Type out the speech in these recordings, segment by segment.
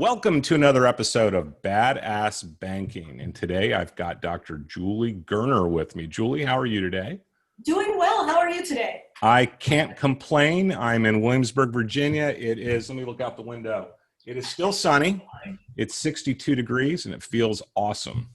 Welcome to another episode of Badass Banking. And today I've got Dr. Julie Gurner with me. Julie, how are you today? Doing well. How are you today? I can't complain. I'm in Williamsburg, Virginia. It is, let me look out the window. It is still sunny. It's 62 degrees and it feels awesome.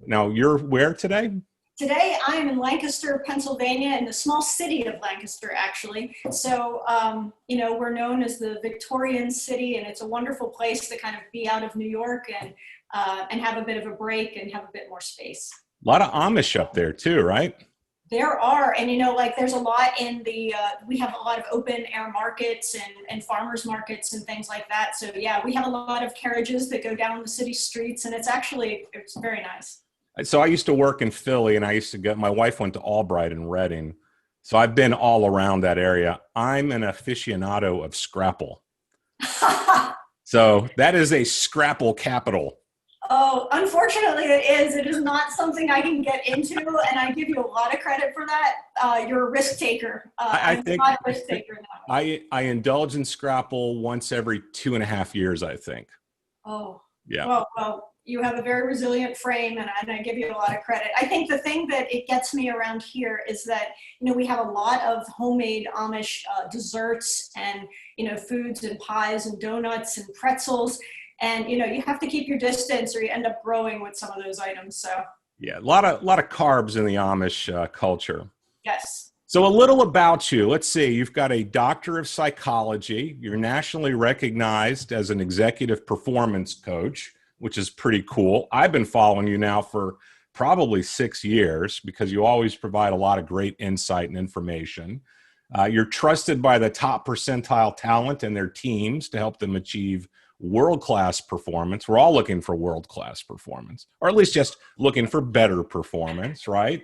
Now, you're where today? Today, I am in Lancaster, Pennsylvania, in the small city of Lancaster, actually. So, we're known as the Victorian city, and it's a wonderful place to kind of be out of New York and have a bit of a break and have a bit more space. A lot of Amish up there too, right? There are, and there's a lot in we have a lot of open air markets and farmers markets and things like that. So yeah, we have a lot of carriages that go down the city streets, and it's very nice. So I used to work in Philly, and my wife went to Albright and Reading. So I've been all around that area. I'm an aficionado of Scrapple. So that is a Scrapple capital. Oh, unfortunately it is. It is not something I can get into, and I give you a lot of credit for that. You're a risk taker. I'm not a risk taker in that way. I indulge in Scrapple once every 2.5 years, I think. Oh. Yeah. Well, you have a very resilient frame, and I give you a lot of credit. I think the thing that it gets me around here is that, we have a lot of homemade Amish desserts and, foods and pies and donuts and pretzels. And, you have to keep your distance or you end up growing with some of those items. So yeah, a lot of carbs in the Amish culture. Yes. So a little about you. Let's see. You've got a doctor of psychology. You're nationally recognized as an executive performance coach, which is pretty cool. I've been following you now for probably 6 years because you always provide a lot of great insight and information. You're trusted by the top percentile talent and their teams to help them achieve world-class performance. We're all looking for world-class performance, or at least just looking for better performance, right?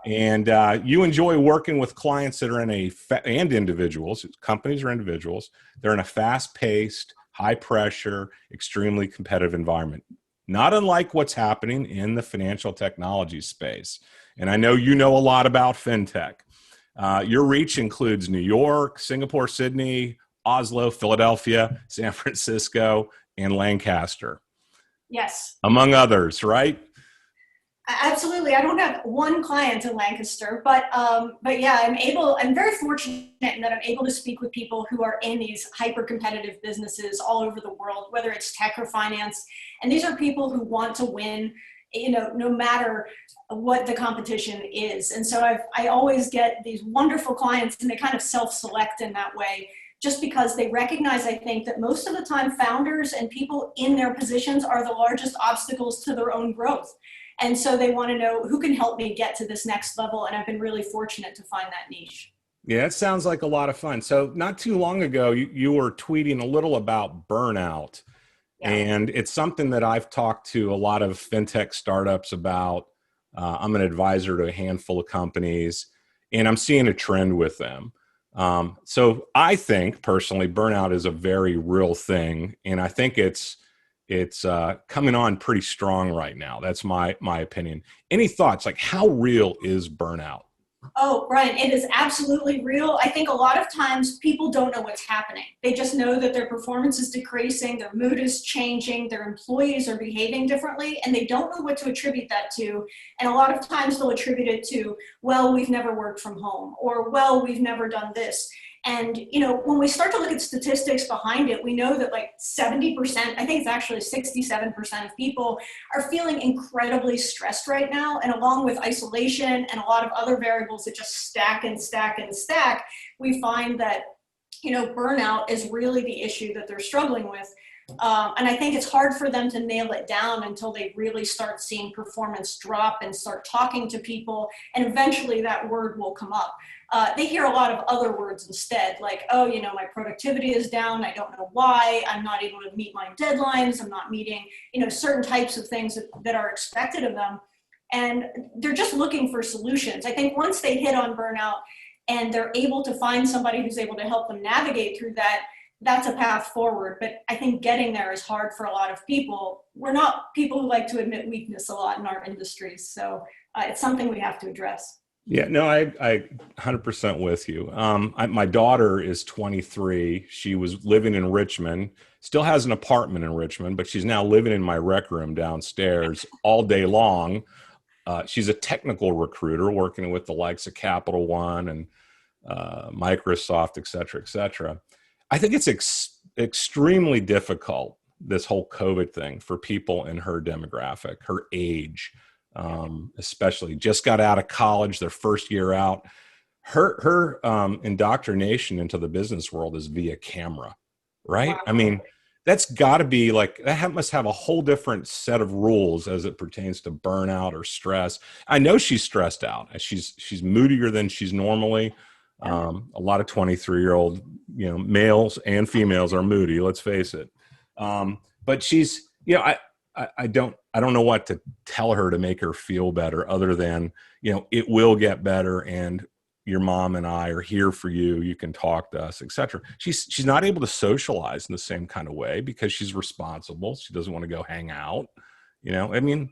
And you enjoy working with clients that are and individuals, companies or individuals. They're in a fast-paced, high-pressure, extremely competitive environment, not unlike what's happening in the financial technology space. And I know you know a lot about fintech. Your reach includes New York, Singapore, Sydney, Oslo, Philadelphia, San Francisco, and Lancaster. Yes. Among others, right? Absolutely. I don't have one client in Lancaster, but yeah, I'm very fortunate in that I'm able to speak with people who are in these hyper competitive businesses all over the world, whether it's tech or finance. And these are people who want to win, no matter what the competition is. And so I always get these wonderful clients, and they kind of self-select in that way, just because they recognize, I think, that most of the time founders and people in their positions are the largest obstacles to their own growth. And so they want to know who can help me get to this next level. And I've been really fortunate to find that niche. Yeah, it sounds like a lot of fun. So not too long ago, you were tweeting a little about burnout. Yeah. And it's something that I've talked to a lot of fintech startups about. I'm an advisor to a handful of companies, and I'm seeing a trend with them. So I think personally, burnout is a very real thing. And I think it's coming on pretty strong right now. That's my opinion. Any thoughts? Like, how real is burnout? Oh, Brian, it is absolutely real. I think a lot of times people don't know what's happening. They just know that their performance is decreasing, their mood is changing, their employees are behaving differently, and they don't know what to attribute that to. And a lot of times they'll attribute it to, well, we've never worked from home, or, well, we've never done this. And, when we start to look at statistics behind it, we know that like 70%, I think it's actually 67% of people are feeling incredibly stressed right now. And along with isolation and a lot of other variables that just stack and stack and stack, we find that, burnout is really the issue that they're struggling with. And I think it's hard for them to nail it down until they really start seeing performance drop and start talking to people. And eventually that word will come up. They hear a lot of other words instead, like, oh, my productivity is down. I don't know why. I'm not able to meet my deadlines. I'm not meeting, certain types of things that are expected of them. And they're just looking for solutions. I think once they hit on burnout and they're able to find somebody who's able to help them navigate through that, that's a path forward. But I think getting there is hard for a lot of people. We're not people who like to admit weakness a lot in our industries. So it's something we have to address. Yeah, no, I 100% with you. My daughter is 23. She was living in Richmond, still has an apartment in Richmond, but she's now living in my rec room downstairs all day long. She's a technical recruiter working with the likes of Capital One and Microsoft, et cetera, et cetera. I think it's extremely difficult, this whole COVID thing, for people in her demographic, her age, especially just got out of college, their first year out. Her indoctrination into the business world is via camera, right? I Wow. mean, that's got to be like, must have a whole different set of rules as it pertains to burnout or stress. I know she's stressed out. She's moodier than she's normally. Yeah. A lot of 23-year-old, males and females are moody. Let's face it. But she's, I don't know what to tell her to make her feel better, other than, it will get better, and your mom and I are here for you. You can talk to us, etc. She's not able to socialize in the same kind of way because she's responsible. She doesn't want to go hang out. I mean,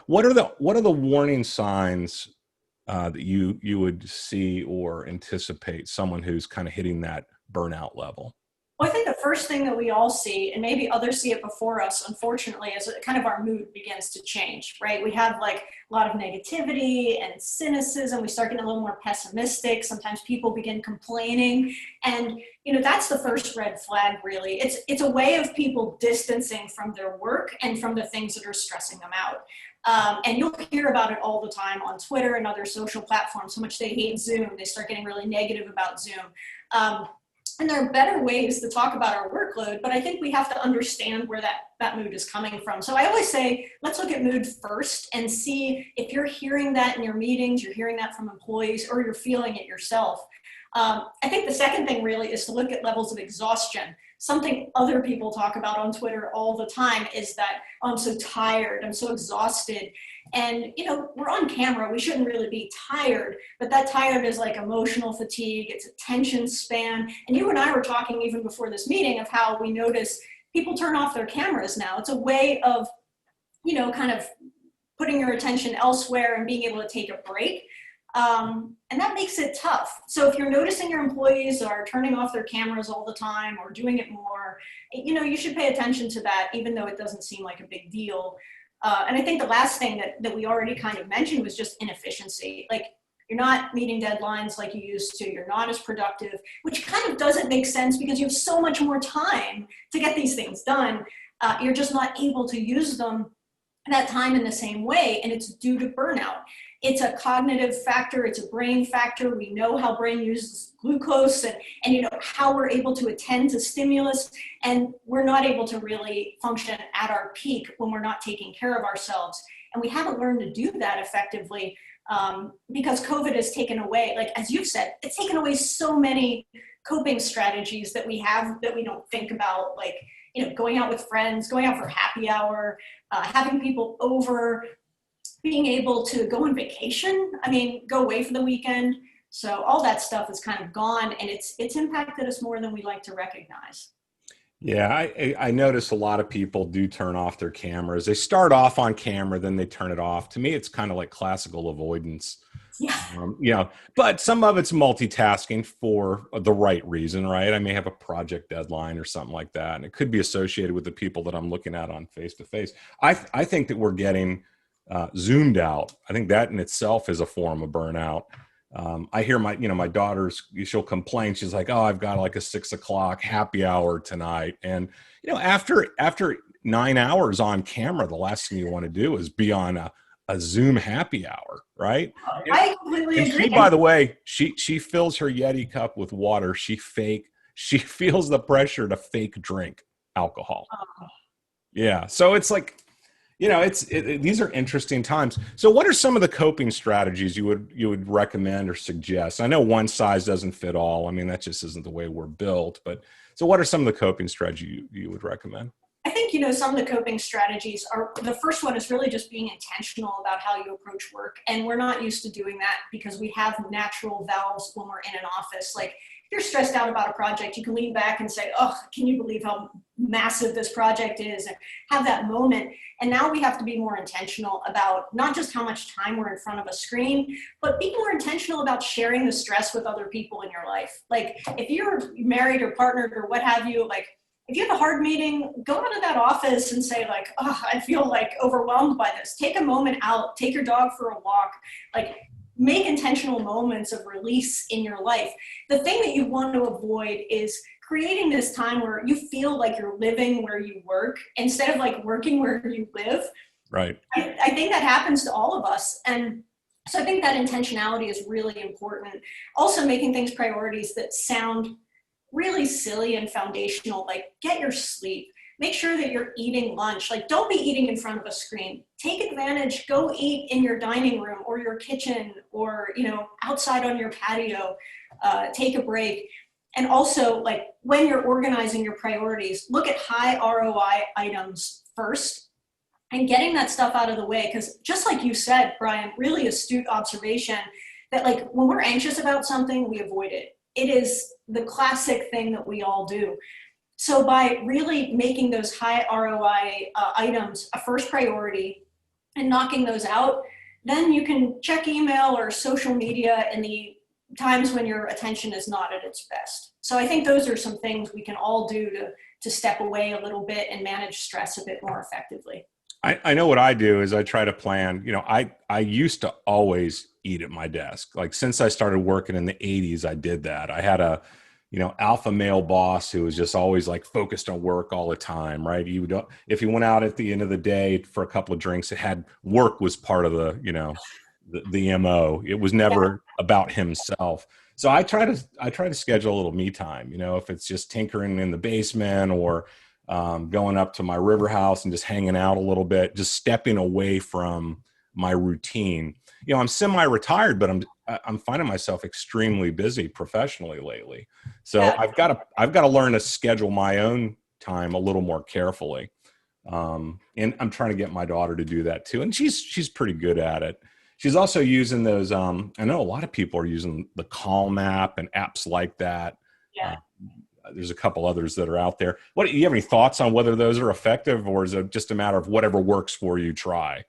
what are the warning signs that you would see or anticipate someone who's kind of hitting that burnout level? Well, I think the first thing that we all see, and maybe others see it before us, unfortunately, is that kind of our mood begins to change, right? We have like a lot of negativity and cynicism. We start getting a little more pessimistic. Sometimes people begin complaining. And, that's the first red flag, really. It's a way of people distancing from their work and from the things that are stressing them out. And you'll hear about it all the time on Twitter and other social platforms, how much they hate Zoom. They start getting really negative about Zoom. And there are better ways to talk about our workload, but I think we have to understand where that mood is coming from. So I always say, let's look at mood first and see if you're hearing that in your meetings, you're hearing that from employees, or you're feeling it yourself. I think the second thing really is to look at levels of exhaustion. Something other people talk about on Twitter all the time is that, oh, I'm so tired, I'm so exhausted. And, we're on camera, we shouldn't really be tired, but that tired is like emotional fatigue, it's attention span. And you and I were talking even before this meeting of how we notice people turn off their cameras now. It's a way of, kind of putting your attention elsewhere and being able to take a break. And that makes it tough. So if you're noticing your employees are turning off their cameras all the time or doing it more, you should pay attention to that, even though it doesn't seem like a big deal. And I think the last thing that we already kind of mentioned was just inefficiency. Like, you're not meeting deadlines like you used to. You're not as productive, which kind of doesn't make sense because you have so much more time to get these things done. You're just not able to use that time in the same way, and it's due to burnout. It's a cognitive factor, it's a brain factor. We know how brain uses glucose and how we're able to attend to stimulus, and we're not able to really function at our peak when we're not taking care of ourselves. And we haven't learned to do that effectively because COVID has taken away, like as you've said, it's taken away so many coping strategies that we have that we don't think about, like going out with friends, going out for happy hour, having people over, being able to go on vacation, go away for the weekend. So all that stuff is kind of gone, and it's impacted us more than we like to recognize. Yeah, I notice a lot of people do turn off their cameras. They start off on camera, then they turn it off. To me, it's kind of like classical avoidance. Yeah. But some of it's multitasking for the right reason, right? I may have a project deadline or something like that, and it could be associated with the people that I'm looking at on face to face. I think that we're getting zoomed out. I think that in itself is a form of burnout. I hear my daughter's, she'll complain. She's like, oh, I've got like a 6:00 happy hour tonight. And, after 9 hours on camera, the last thing you want to do is be on a Zoom happy hour, right? I completely And agree. she, by the way, she fills her Yeti cup with water. She feels the pressure to fake drink alcohol. Yeah. So it's like, these are interesting times. So what are some of the coping strategies you would recommend or suggest? I know one size doesn't fit all. That just isn't the way we're built. But so what are some of the coping strategies you would recommend? I think, some of the coping strategies are, the first one is really just being intentional about how you approach work. And we're not used to doing that because we have natural valves when we're in an office. Like, you're stressed out about a project, you can lean back and say, oh, can you believe how massive this project is, and have that moment. And now we have to be more intentional about not just how much time we're in front of a screen, but be more intentional about sharing the stress with other people in your life. Like if you're married or partnered or what have you, like if you have a hard meeting, go out of that office and say like, oh, I feel like overwhelmed by this. Take a moment out, take your dog for a walk, like make intentional moments of release in your life. The thing that you want to avoid is creating this time where you feel like you're living where you work instead of like working where you live. Right. I think that happens to all of us. And so I think that intentionality is really important. Also making things priorities that sound really silly and foundational, like get your sleep. Make sure that you're eating lunch. Like don't be eating in front of a screen. Take advantage, go eat in your dining room or your kitchen or, you know, outside on your patio, take a break. And also like when you're organizing your priorities, look at high ROI items first and getting that stuff out of the way. Because just like you said, Brian, really astute observation that like when we're anxious about something, we avoid it. It is the classic thing that we all do. So by really making those high ROI items a first priority and knocking those out, then you can check email or social media in the times when your attention is not at its best. So I think those are some things we can all do to step away a little bit and manage stress a bit more effectively. I know what I do is I try to plan, you know, I used to always eat at my desk. Like since I started working in the 80s, I did that. I had a, you know, alpha male boss who was just always like focused on work all the time, right? You don't, if you went out at the end of the day for a couple of drinks, it had work was part of the, you know, the MO. It was never about himself. So I try to schedule a little me time, you know, if it's just tinkering in the basement or going up to my river house and just hanging out a little bit, just stepping away from my routine. You know, I'm semi-retired, but I'm finding myself extremely busy professionally lately. So Yeah. I've got to learn to schedule my own time a little more carefully. And I'm trying to get my daughter to do that too. And she's pretty good at it. She's also using those. I know a lot of people are using the Calm app and apps like that. Yeah. There's a couple others that are out there. What do you have any thoughts on whether those are effective, or is it just a matter of whatever works for you, try?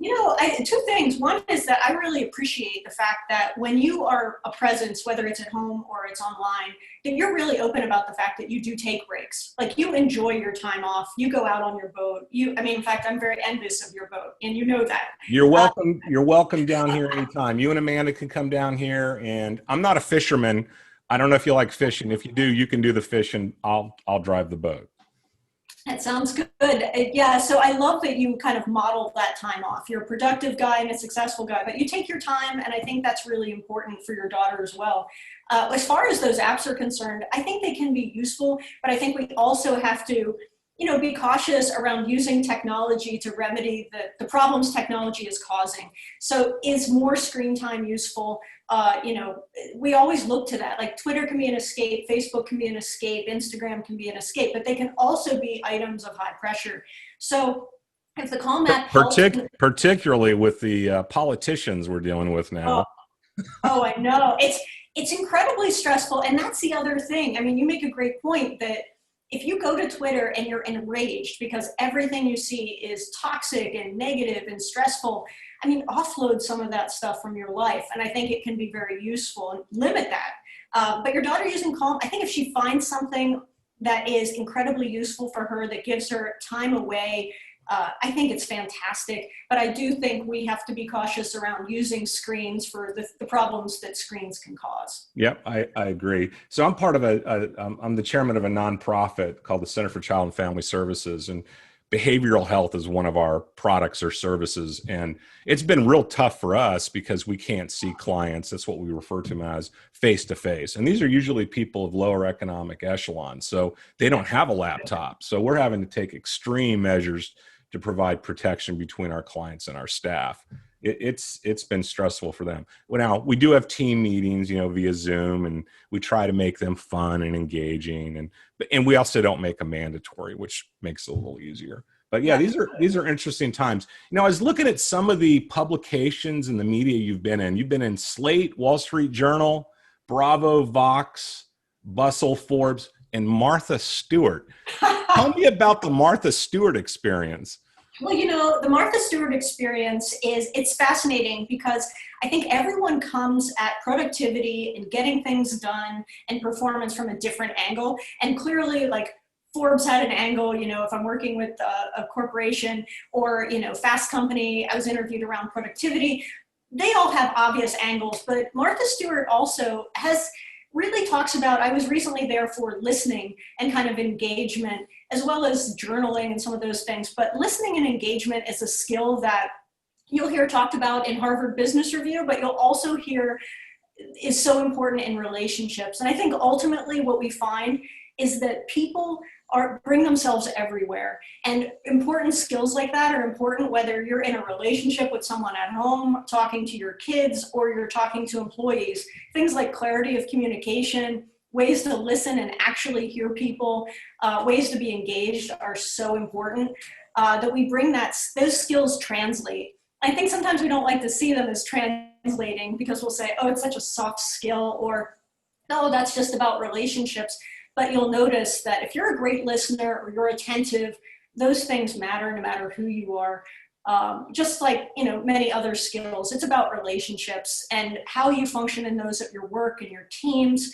You know, two things. One is that I really appreciate the fact that when you are a presence, whether it's at home or it's online, that you're really open about the fact that you do take breaks. Like you enjoy your time off. You go out on your boat. In fact, I'm very envious of your boat, and you know that. You're welcome. You're welcome down here anytime. You and Amanda can come down here, and I'm not a fisherman. I don't know if you like fishing. If you do, you can do the fishing. I'll drive the boat. That sounds good. Yeah, so I love that you kind of model that time off. You're a productive guy and a successful guy, but you take your time, and I think that's really important for your daughter as well. As far as those apps are concerned, I think they can be useful, but I think we also have to, you know, be cautious around using technology to remedy the problems technology is causing. So is more screen time useful? You know, we always look to that. Like Twitter can be an escape, Facebook can be an escape, Instagram can be an escape, but they can also be items of high pressure. So if the Calm app helps, particularly with the politicians we're dealing with now. I know. It's incredibly stressful. And that's the other thing. I mean, you make a great point that if you go to Twitter and you're enraged because everything you see is toxic and negative and stressful, I mean, offload some of that stuff from your life. And I think it can be very useful and limit that. But your daughter using Calm, I think if she finds something that is incredibly useful for her, that gives her time away, I think it's fantastic. But I do think we have to be cautious around using screens for the problems that screens can cause. Yep, I agree. So I'm part of I'm the chairman of a nonprofit called the Center for Child and Family Services, and behavioral health is one of our products or services. And it's been real tough for us because we can't see clients. That's what we refer to them as face to face. And these are usually people of lower economic echelons. So they don't have a laptop. So we're having to take extreme measures to provide protection between our clients and our staff. It's been stressful for them. Well, now we do have team meetings, you know, via Zoom, and we try to make them fun and engaging, and we also don't make them mandatory, which makes it a little easier. But yeah, these are interesting times. You know, I was looking at some of the publications and the media you've been in. You've been in Slate, Wall Street Journal, Bravo, Vox. Bustle, Forbes, and Martha Stewart. Tell me about the Martha Stewart experience. Well, the Martha Stewart experience it's fascinating because I think everyone comes at productivity and getting things done and performance from a different angle. And clearly, like, Forbes had an angle, if I'm working with a corporation or, Fast Company, I was interviewed around productivity. They all have obvious angles, but Martha Stewart also really talks about, I was recently there for listening and kind of engagement, as well as journaling and some of those things. But listening and engagement is a skill that you'll hear talked about in Harvard Business Review, but you'll also hear is so important in relationships. And I think ultimately what we find is that people bring themselves everywhere. And important skills like that are important whether you're in a relationship with someone at home, talking to your kids, or you're talking to employees. Things like clarity of communication, ways to listen and actually hear people, ways to be engaged are so important that we bring those skills translate. I think sometimes we don't like to see them as translating because we'll say, oh, it's such a soft skill, or no, that's just about relationships. But you'll notice that if you're a great listener or you're attentive, those things matter no matter who you are. Just like, many other skills, it's about relationships and how you function in those at your work and your teams.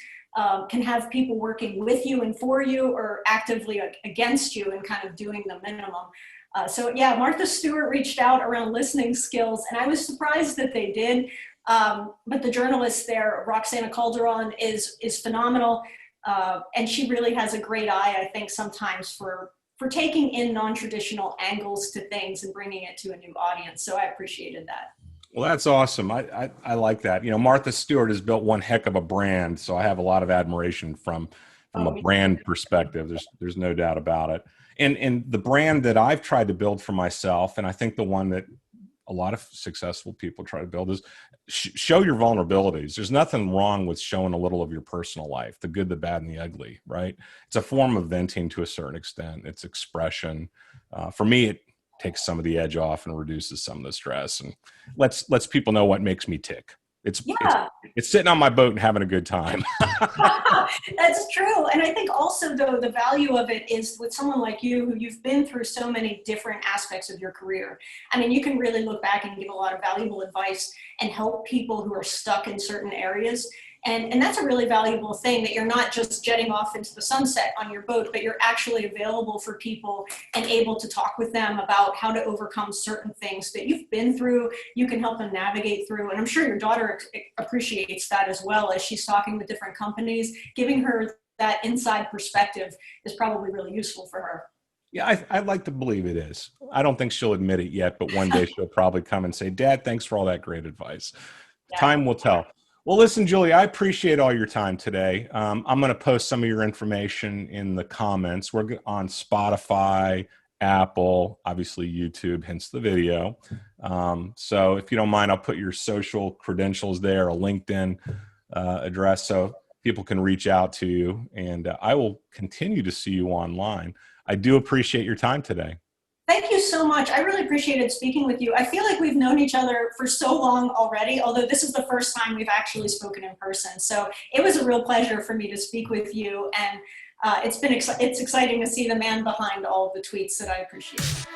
Can have people working with you and for you or actively against you and kind of doing the minimum. So yeah, Martha Stewart reached out around listening skills, and I was surprised that they did. But the journalist there, Roxana Calderon, is phenomenal. And she really has a great eye, I think, sometimes for taking in non-traditional angles to things and bringing it to a new audience. So I appreciated that. Well, that's awesome. I like that. Martha Stewart has built one heck of a brand, so I have a lot of admiration from a brand perspective. There's no doubt about it. And the brand that I've tried to build for myself, and I think the one that a lot of successful people try to build, is show your vulnerabilities. There's nothing wrong with showing a little of your personal life, the good, the bad, and the ugly, right? It's a form of venting to a certain extent. It's expression. For me, it takes some of the edge off and reduces some of the stress and lets people know what makes me tick. It's sitting on my boat and having a good time. That's true. And I think also, though, the value of it is with someone like you, who you've been through so many different aspects of your career. I mean, you can really look back and give a lot of valuable advice and help people who are stuck in certain areas. And that's a really valuable thing, that you're not just jetting off into the sunset on your boat, but you're actually available for people and able to talk with them about how to overcome certain things that you've been through. You can help them navigate through. And I'm sure your daughter appreciates that as well, as she's talking with different companies. Giving her that inside perspective is probably really useful for her. Yeah, I'd like to believe it is. I don't think she'll admit it yet, but one day she'll probably come and say, Dad, thanks for all that great advice. Yeah. Time will tell. Well, listen, Julie, I appreciate all your time today. I'm going to post some of your information in the comments. We're on Spotify, Apple, obviously YouTube, hence the video. So if you don't mind, I'll put your social credentials there, a LinkedIn address, so people can reach out to you. And I will continue to see you online. I do appreciate your time today. Thank you so much. I really appreciated speaking with you. I feel like we've known each other for so long already, although this is the first time we've actually spoken in person. So it was a real pleasure for me to speak with you. And it's exciting to see the man behind all of the tweets that I appreciate.